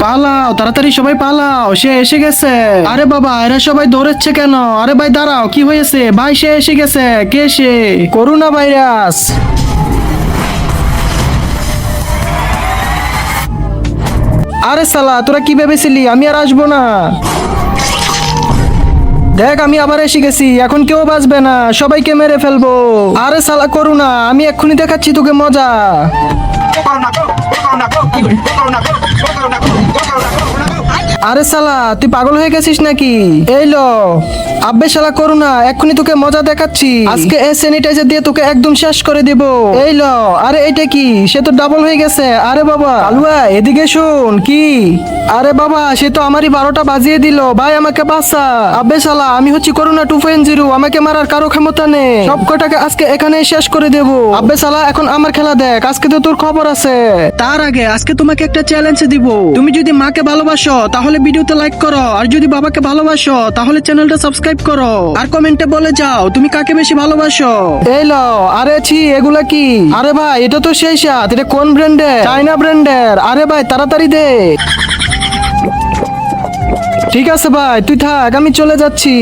পালাও তাড়াতাড়ি, সবাই পালাও, সে এসে গেছে। আরে বাবা, এরা সবাই দৌড়াচ্ছে কেন? আরে ভাই দাঁড়াও, কি হয়েছে ভাই? সে এসে গেছে। কে সে? Corona virus. আরে সালা, তোরা কি ভেবেছিলি আমি আর আসবো না? দেখ, আমি আবার এসে গেছি, এখন কেউ বাঁচবে না, সবাইকে মেরে ফেলবো। আরে সালা করোনা, আমি এক্ষুনি দেখাচ্ছি তোকে মজা। আরে সালা, তুই পাগল হয়ে গেছিস নাকি? এই লো আব্বে শালা করোনা, এক্ষুনি তোকে মজা দেখাচ্ছি। আজকে এই স্যানিটাইজার দিয়ে তোকে একদম শেষ করে দিব। এই লো। আরে এটা কি? সে তো ডাবল হয়ে গেছে। আরে বাবা আলুয়া, এদিকে শোন। কি? আরে বাবা, সে তো আমারই 12টা বাজিয়ে দিল। ভাই আমাকে বাঁচা। আব্বে শালা, আমি হচ্ছি করোনা 2.0, আমাকে মারার কারো ক্ষমতা নেই। সব কটাকে আজকে এখানে শেষ করে দেব। আব্বে শালা, এখন আমার খেলা দেখ, আজকে তো তোর খবর আছে। তার আগে আজকে তোমাকে একটা চ্যালেঞ্জ দিব। তুমি যদি মাকে ভালোবাসো তাহলে ভিডিওতে লাইক করো, আর যদি বাবাকে ভালোবাসো তাহলে চ্যানেলটা সাবস্ক্রাইব করো, আর কমেন্টে বলে যাও তুমি কাকে বেশি ভালোবাসো। এই লও। আরে ছি, এগুলা কি? আরে ভাই, এটা তো সেই সাথ। এটা কোন ব্র্যান্ডের? চাইনা ব্র্যান্ডের। আরে ভাই তাড়াতাড়ি দে। ঠিক আছে ভাই, তুই থাক, আমি চলে যাচ্ছি।